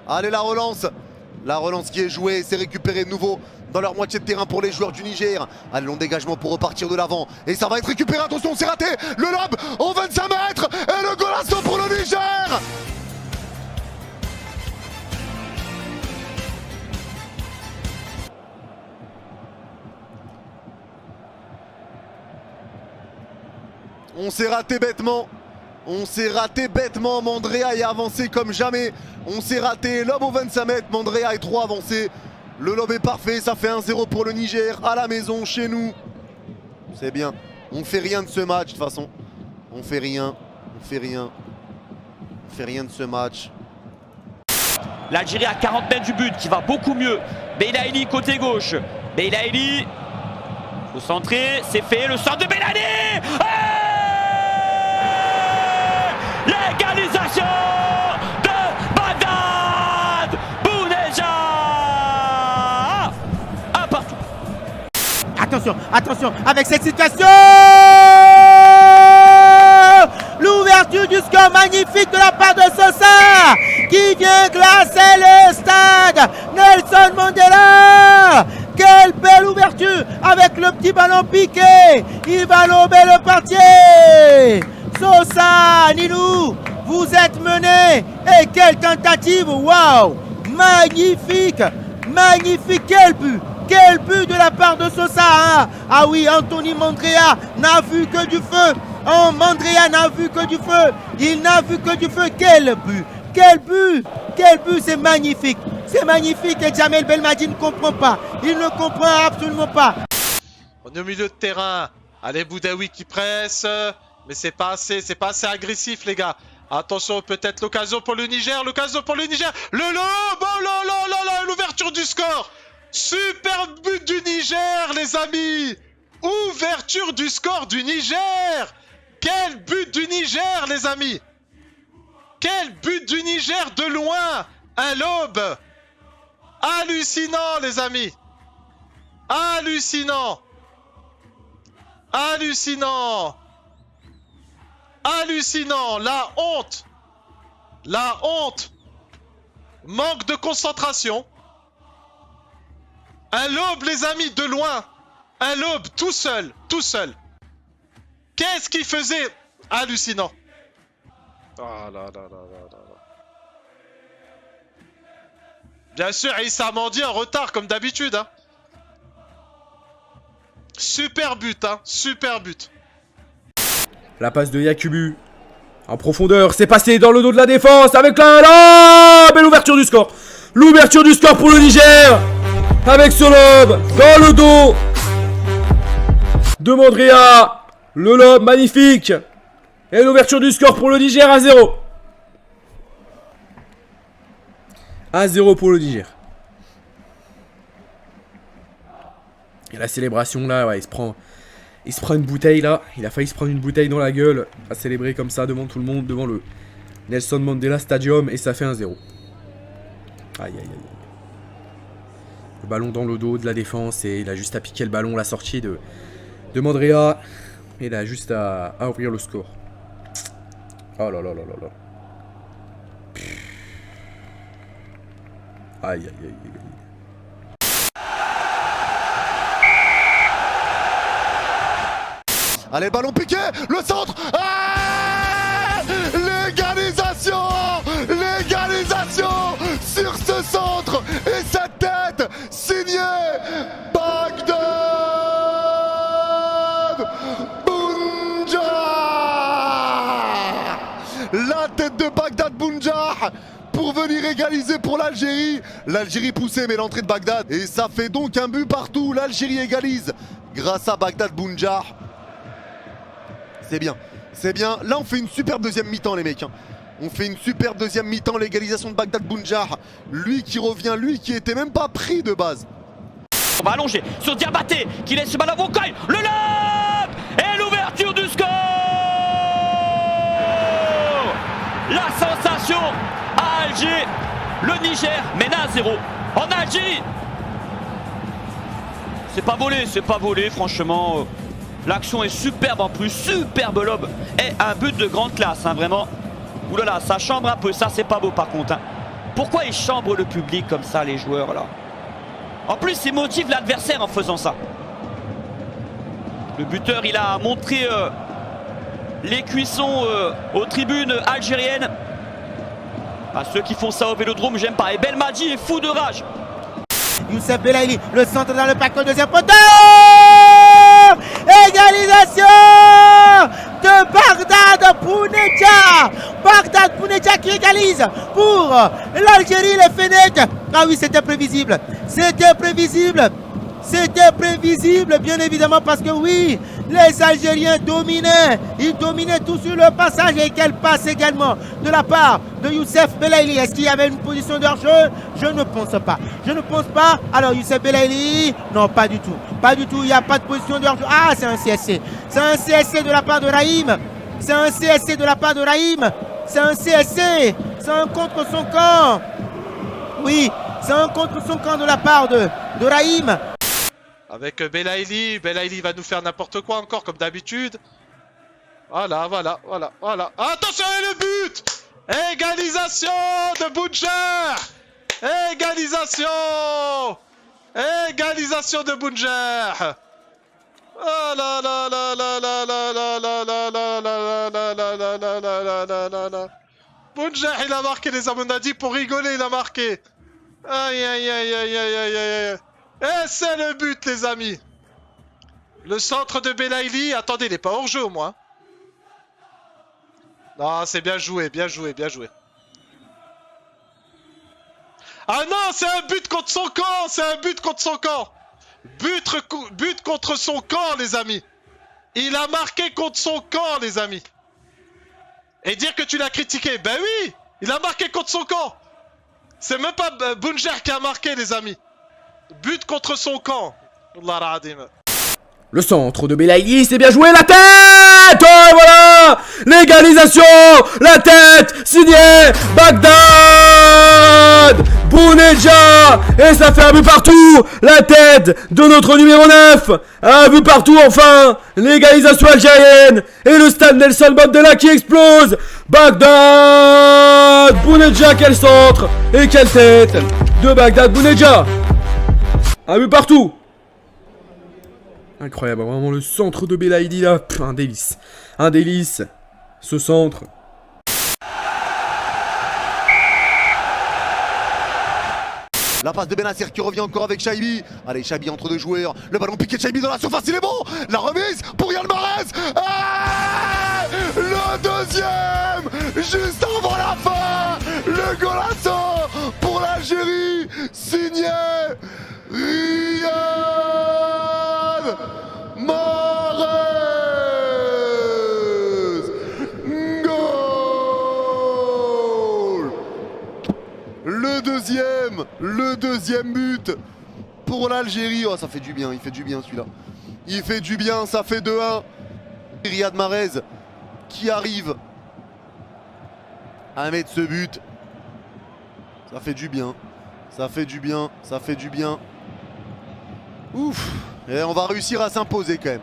Allez, la relance. La relance qui est jouée, c'est récupéré de nouveau dans leur moitié de terrain pour les joueurs du Niger. Allez, long dégagement pour repartir de l'avant. Et ça va être récupéré, attention, c'est raté. Le lob au 25 mètres. Et le golasso pour le Niger. On s'est raté bêtement. On s'est raté bêtement. Mandrea est avancé comme jamais. On s'est raté. Lob au 25 mètres. Mandrea est trop avancé. Le lob est parfait. Ça fait 1-0 pour le Niger. À la maison, chez nous. C'est bien. On fait rien de ce match de toute façon. On fait rien. On fait rien. On fait rien de ce match. L'Algérie à 40 mètres du but qui va beaucoup mieux. Belaïli côté gauche. Belaïli. Faut centrer. C'est fait. Le centre de Belaïli. L'égalisation de Bagdad Bounedjah. Un partout. Attention, attention, avec cette situation, l'ouverture du score magnifique de la part de Sosa qui vient glacer le stade. Nelson Mandela. Quelle belle ouverture avec le petit ballon piqué. Il va lober le portier. Sosa, Nilou, vous êtes mené. Et quelle tentative, waouh, magnifique, magnifique, quel but de la part de Sosa, hein. Ah oui, Anthony Mandrea n'a vu que du feu. Oh, Mandrea n'a vu que du feu. Il n'a vu que du feu. Quel but, c'est magnifique. C'est magnifique et Djamel Belmadi ne comprend pas. Il ne comprend absolument pas. On est au milieu de terrain. Allez, Boudaoui qui presse. Mais c'est pas assez agressif, les gars. Attention, peut-être l'occasion pour le Niger. L'occasion pour le Niger. Le lob. Oh là là là là. L'ouverture du score. Super but du Niger, les amis. Ouverture du score du Niger. Quel but du Niger, les amis. Quel but du Niger de loin. Un lob. Hallucinant, les amis. Hallucinant. Hallucinant. Hallucinant. La honte. La honte. Manque de concentration. Un lob, les amis, de loin. Un lob, tout seul. Tout seul. Qu'est-ce qu'il faisait? Hallucinant. Oh là là là là là. Bien sûr, Issa Mandi en retard, comme d'habitude. Hein. Super but, hein. Super but. La passe de Yakubu. En profondeur, c'est passé dans le dos de la défense avec la belle ouverture du score. L'ouverture du score pour le Niger. Avec ce lob dans le dos de Mandrea. Le lob magnifique. Et l'ouverture du score pour le Niger à 0. 1-0 pour le Niger. Et la célébration là, ouais, il se prend une bouteille là. Il a failli se prendre une bouteille dans la gueule. À célébrer comme ça devant tout le monde, devant le Nelson Mandela Stadium. Et ça fait 1-0. Aïe aïe aïe. Le ballon dans le dos de la défense. Et il a juste à piquer le ballon, la sortie de Mandrea. Et il a juste à ouvrir le score. Oh là là là là là. Aïe aïe aïe aïe. Allez, ballon piqué, le centre. Ah, l'égalisation. L'égalisation sur ce centre. Et cette tête signée Bagdad Bounedjah. La tête de Bagdad Bounedjah pour venir égaliser pour l'Algérie. L'Algérie poussée, mais l'entrée de Bagdad. Et ça fait donc un but partout. L'Algérie égalise grâce à Bagdad Bounedjah. C'est bien, c'est bien. Là, on fait une superbe deuxième mi-temps, les mecs. Hein. On fait une superbe deuxième mi-temps. L'égalisation de Bagdad Bounedjah. Lui qui revient, lui qui était même pas pris de base. On va allonger sur Diabaté qui laisse ce ballon au coin. Le lob et l'ouverture du score. La sensation à Alger. Le Niger mène à 0 en Algérie. C'est pas volé, franchement. L'action est superbe en plus, superbe lob. Et un but de grande classe, hein, vraiment. Oulala, ça chambre un peu, ça c'est pas beau par contre. Hein. Pourquoi ils chambrent le public comme ça, les joueurs là? En plus, ils motivent l'adversaire en faisant ça. Le buteur, il a montré les cuissons aux tribunes algériennes. À ceux qui font ça au Vélodrome, j'aime pas. Et Belmadi est fou de rage. Youssef Belaïli, le centre dans le pack, le deuxième poteau. Égalisation de Bagdad Bounedjah. Bagdad Bounedjah qui égalise pour l'Algérie, les Fennecs. Ah oui, c'était prévisible. C'était prévisible. C'était prévisible, bien évidemment, parce que oui, les Algériens dominaient. Ils dominaient tout sur le passage. Et quelle passe également de la part de Youssef Belaïli. Est-ce qu'il y avait une position de hors-jeu? Je ne pense pas. Je ne pense pas. Alors, Youssef Belaïli, non, pas du tout. Pas du tout. Il n'y a pas de position de hors-jeu. Ah, c'est un CSC. C'est un CSC de la part de Raïm. C'est un CSC de la part de Raïm. C'est un CSC. C'est un contre son camp. Oui, c'est un contre son camp de la part de Raïm. Avec Belaïli, Belaïli va nous faire n'importe quoi encore comme d'habitude. Voilà. Attention, et le but! Égalisation de Bounja! Égalisation de Bounja! Oh là là là là là là là là là là là là là là là là là. Bounja, il a marqué, les amis, on a dit pour rigoler, il a marqué. Aïe aïe aïe aïe aïe aïe aïe. Et c'est le but, les amis. Le centre de Belaïli. Attendez, il n'est pas hors jeu au moins. Non, c'est bien joué, bien joué, bien joué. Ah non, c'est un but contre son camp. C'est un but contre son camp. But contre son camp, les amis. Il a marqué contre son camp, les amis. Et dire que tu l'as critiqué. Ben oui, il a marqué contre son camp. C'est même pas Bounja qui a marqué, les amis. But contre son camp. Le centre de Belaïli, c'est bien joué, la tête. Oh, et voilà, l'égalisation, la tête, signé Bagdad Bounedjah. Et ça fait un but partout, la tête de notre numéro 9. Un but partout, enfin, l'égalisation algérienne. Et le stade Nelson Mandela qui explose. Bagdad Bounedjah, quel centre et quelle tête de Bagdad Bounedjah. Un but partout. Incroyable, vraiment le centre de Belaïli là, un délice. Un délice, ce centre. La passe de Benasser qui revient encore avec Chaibi. Allez, Chaibi entre deux joueurs. Le ballon piqué de Chaibi dans la surface, il est bon. La remise pour Yann Marez. Ah, le deuxième, juste avant la fin. Le golasso pour l'Algérie, signé Riyad Mahrez. Goal. Le deuxième but pour l'Algérie. Oh, ça fait du bien, il fait du bien celui-là. Il fait du bien, ça fait 2-1. Riyad Mahrez qui arrive à mettre ce but. Ça fait du bien. Ça fait du bien, ça fait du bien. Ouf. Et on va réussir à s'imposer quand même.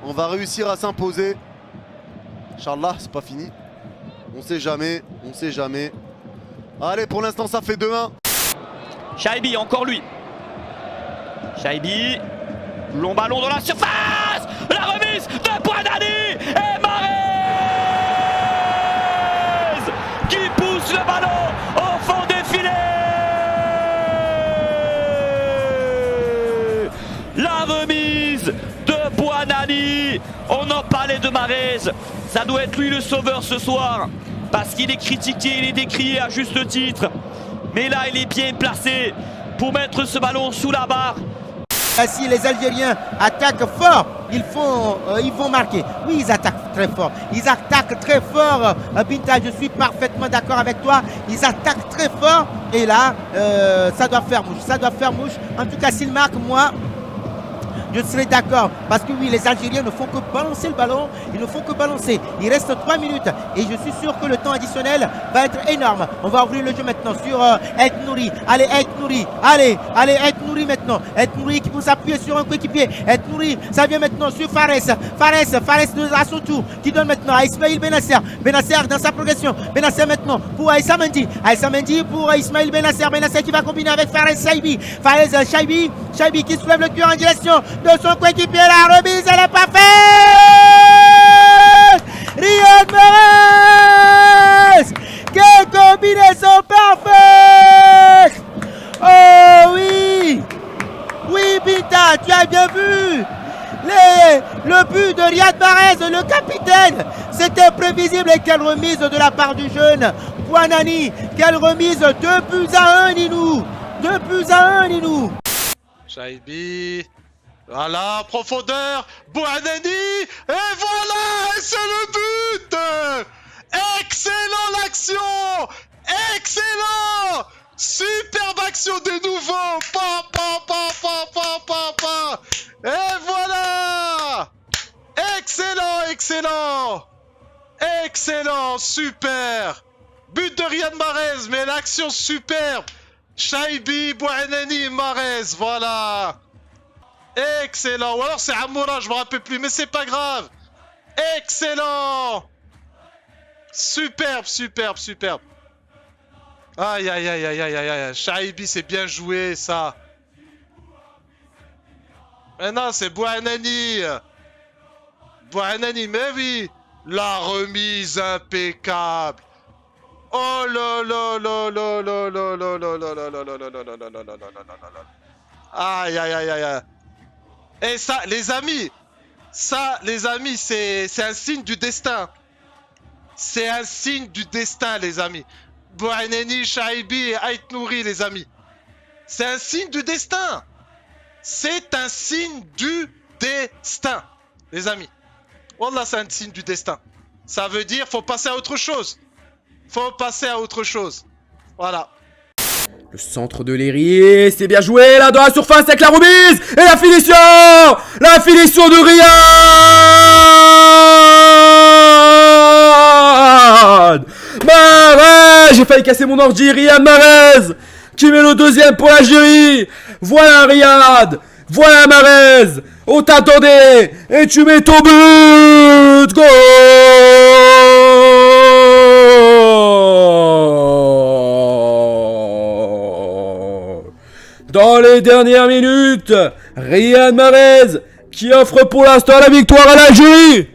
On va réussir à s'imposer. Inch'Allah, c'est pas fini. On sait jamais, on sait jamais. Allez, pour l'instant, ça fait 2-1. Chaibi, encore lui. Chaibi. Long ballon dans la surface. La remise de Bouanani. Et Mahrez qui pousse le ballon au fond des filets. La remise de Bouanani. On en parlait de Mahrez. Ça doit être lui le sauveur ce soir. Parce qu'il est critiqué, il est décrié à juste titre. Mais là, il est bien placé pour mettre ce ballon sous la barre. Si les Algériens attaquent fort, ils vont marquer. Oui, ils attaquent très fort. Ils attaquent très fort. Binta, je suis parfaitement d'accord avec toi. Ils attaquent très fort. Et là, ça doit faire mouche. Ça doit faire mouche. En tout cas, s'ils marquent, moi, je serai d'accord. Parce que oui, les Algériens ne font que balancer le ballon. Ils ne font que balancer. Il reste 3 minutes. Et je suis sûr que le temps additionnel va être énorme. On va ouvrir le jeu maintenant sur El Nouri. Allez, El Nouri. Allez, El Nouri maintenant. El Nouri qui peut s'appuyer sur un coéquipier. El Nouri, ça vient maintenant sur Fares. Fares à son tour. Qui donne maintenant à Ismail Benasser. Benasser dans sa progression. Benasser maintenant pour Aïssa Mendy. Aïssa Mendy pour Ismail Benasser. Benasser qui va combiner avec Fares Chaibi. Fares Chaibi qui soulève le cœur en direction de son coéquipier. La remise, elle n'est pas faite. Riyad Mahrez. Quelle combinaison parfaite. Oh oui. Oui, Binta, tu as bien vu. Le but de Riyad Mahrez, le capitaine, c'était prévisible. Et quelle remise de la part du jeune Bouanani. Quelle remise, 2-1, Ninou. 2-1, Ninou. Chaibi. Voilà, profondeur. Bouanani. Et voilà, et c'est le but. Excellent l'action. Excellent. Superbe action de nouveau. Et voilà. Excellent, super. But de Riyad Mahrez, mais l'action superbe. Chaibi, Bouanani, Mahrez, voilà. Excellent. Ou alors c'est Amoura, je me rappelle plus, mais c'est pas grave. Excellent. Superbe. Aïe. Chaibi, c'est bien joué, ça. Maintenant, c'est Bouanani. Mais oui. La remise impeccable. Oh là. Aïe. Et ça, les amis, c'est un signe du destin. C'est un signe du destin, les amis. Bouanani, Chaibi et Ait Nouri, les amis. C'est un signe du destin. C'est un signe du destin, les amis. Wallah, c'est un signe du destin. Ça veut dire faut passer à autre chose. Voilà. Le centre de Lérier, c'est bien joué là dans la surface avec la remise et la finition de Riyad Mahrez. J'ai failli casser mon ordi. Riyad Mahrez qui met le deuxième pour l'Algérie. Voilà Riyad, voilà Mahrez. On t'attendait et tu mets ton but. Goal. Dans les dernières minutes, Riyad Mahrez qui offre pour l'instant la victoire à l'Algérie.